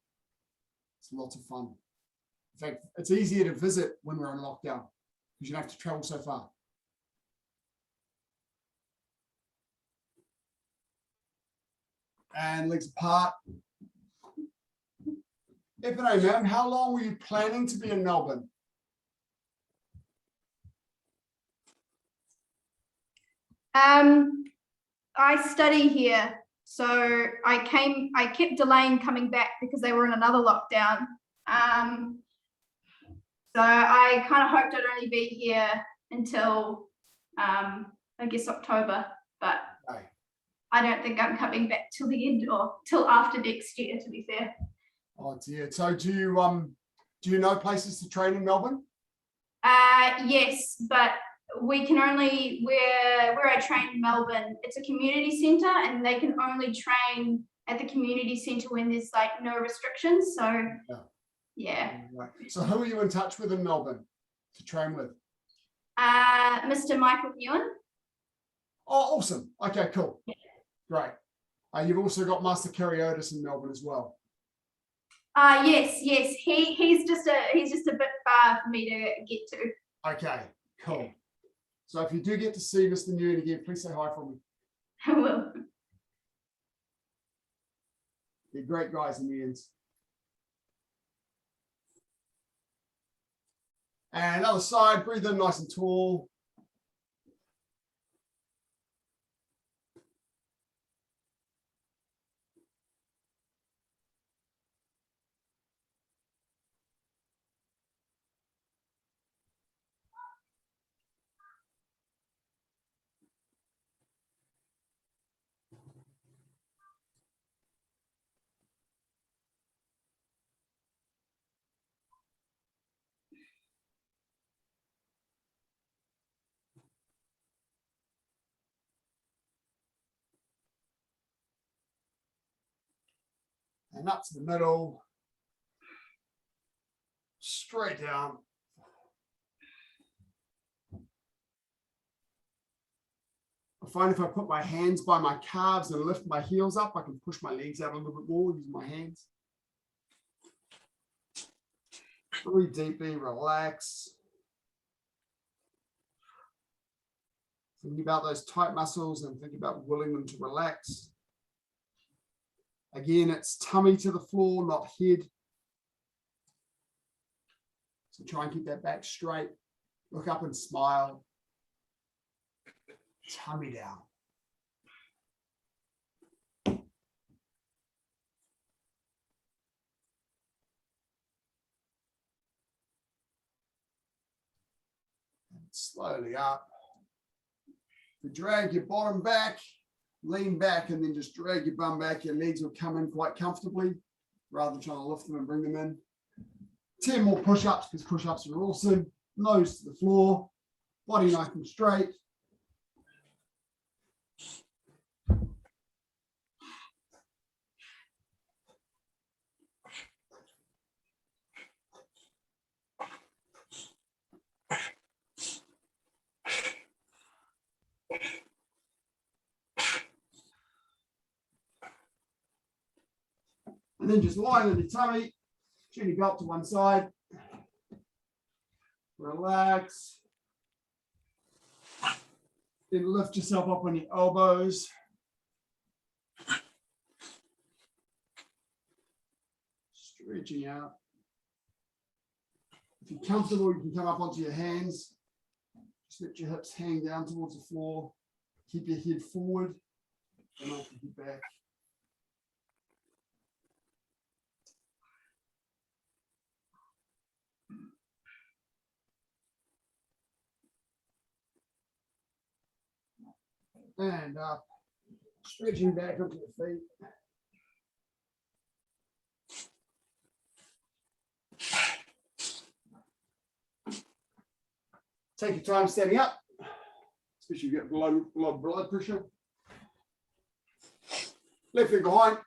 It's lots of fun. In fact, it's easier to visit when we're in lockdown because you don't have to travel so far. And legs apart. F&A, ma'am, how long were you planning to be in Melbourne? I study here, so I kept delaying coming back because they were in another lockdown. So I kind of hoped I'd only be here until I guess October, but Right. I don't think I'm coming back till the end or till after next year, to be fair. Oh dear. So do you know places to train in Melbourne? Yes, but we can only where I train in Melbourne, it's a community centre and they can only train at the community centre when there's like no restrictions. So yeah. Right. So who are you in touch with in Melbourne to train with? Mr. Michael Ewan. Oh, awesome. Okay, cool. Great. You've also got Master Karyotis in Melbourne as well. Yes. He's just a bit far for me to get to. Okay, cool. So if you do get to see Mr. Nguyen again, please say hi for me. I will. They're great guys in the end. And other side, breathe in nice and tall. And up to the middle. Straight down. I find if I put my hands by my calves and lift my heels up, I can push my legs out a little bit more using my hands. Breathe deeply, relax. Thinking about those tight muscles and thinking about willing them to relax. Again, it's tummy to the floor, not head. So try and keep that back straight. Look up and smile. Tummy down. slowly up. You drag your bottom back, lean back, and then just drag your bum back. Your legs will come in quite comfortably rather than trying to lift them and bring them in. 10 more push-ups, because push-ups are awesome. Nose to the floor, body nice and straight. And then just lying on your tummy, chin your belt to one side. Relax. Then lift yourself up on your elbows. Stretching out. If you're comfortable, you can come up onto your hands. Just let your hips hang down towards the floor. Keep your head forward and off your head back. And up, stretching back onto your feet. Take your time standing up, especially if you get low blood pressure. Left leg behind.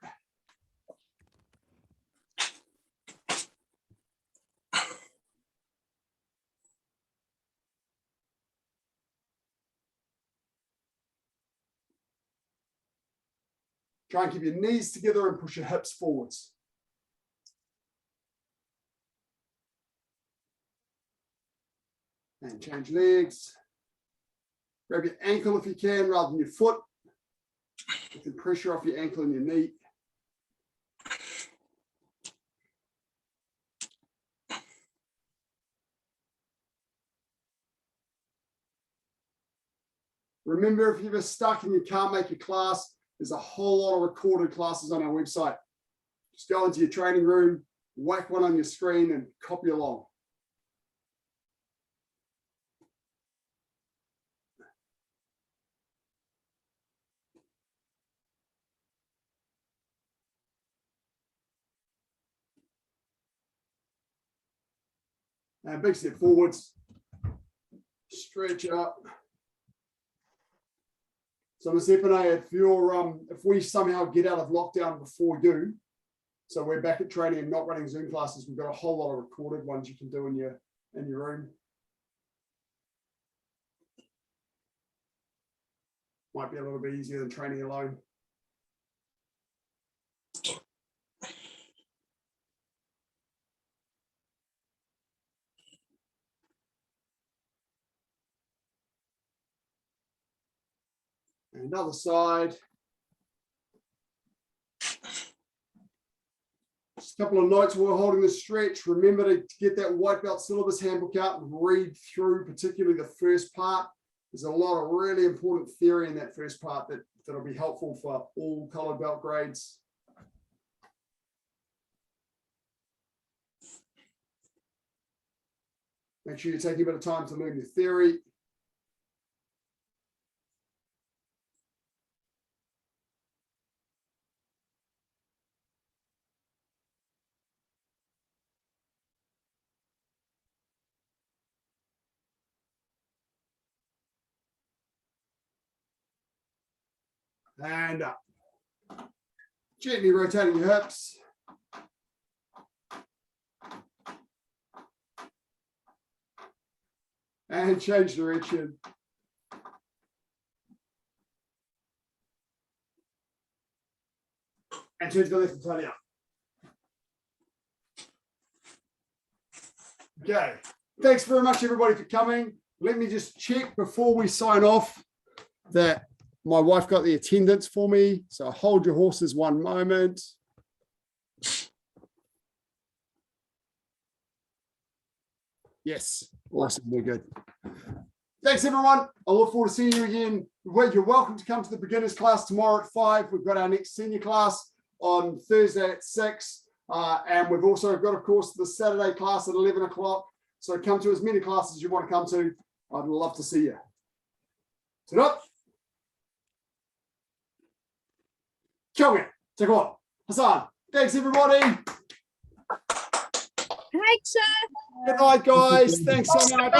Try and keep your knees together and push your hips forwards. And change legs. Grab your ankle if you can rather than your foot. Get the pressure off your ankle and your knee. Remember, if you're ever stuck and you can't make your class, there's a whole lot of recorded classes on our website. Just go into your training room, whack one on your screen and copy along. And big step forwards, stretch up. So Masepane, if we somehow get out of lockdown before you, so we're back at training and not running Zoom classes, we've got a whole lot of recorded ones you can do in your room. Might be a little bit easier than training alone. Another side. Just a couple of notes while we're holding the stretch. Remember to get that white belt syllabus handbook out and read through, particularly the first part. There's a lot of really important theory in that first part that'll be helpful for all colored belt grades. Make sure you're taking a bit of time to learn your theory. And up. Gently rotating your hips. And change direction. And change the left and slightly up. Okay. Thanks very much, everybody, for coming. Let me just check before we sign off that my wife got the attendance for me. So hold your horses one moment. Yes, awesome, we're good. Thanks, everyone. I look forward to seeing you again. You're welcome to come to the beginners class tomorrow at 5. We've got our next senior class on Thursday at 6. And we've also got, of course, the Saturday class at 11 o'clock. So come to as many classes as you want to come to. I'd love to see you. Sit up. Kill me. Take on. Hassan. Thanks, everybody. Thanks, sir. Good night, guys. Thanks so much.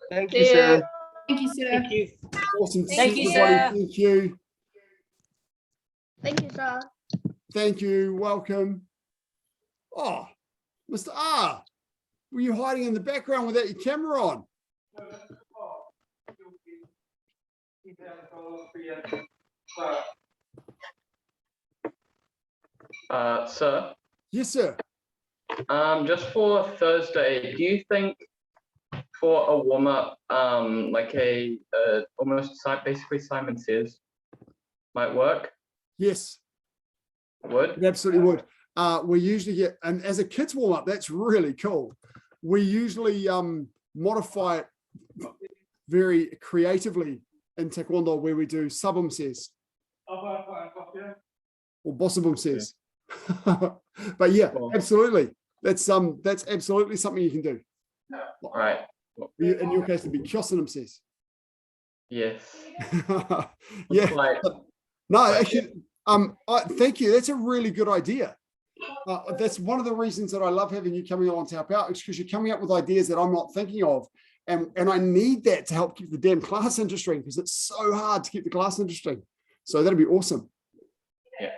Thank you, sir. Thank you, sir. Thank you. Awesome. to Thank see you, everybody. sir. Thank you. Thank you, sir. Thank you. Welcome. Oh, Mr. R, were you hiding in the background without your camera on? Sir, Yes, sir. just for Thursday, do you think for a warm up, like a basically Simon Says might work? Yes, Would? it absolutely would. We usually get, and as a kids warm up, that's really cool. We usually modify it very creatively in Taekwondo, where we do subum says or bossabum says. But yeah, Cool. absolutely. That's absolutely something you can do. Right. In your case, it'd be kyosanum says. Yes. Yeah. Like, No, actually, thank you. That's a really good idea. That's one of the reasons that I love having you coming on to help out, is because you're coming up with ideas that I'm not thinking of. And I need that to help keep the damn class interesting, because it's so hard to keep the class interesting. So that'd be awesome. yeah.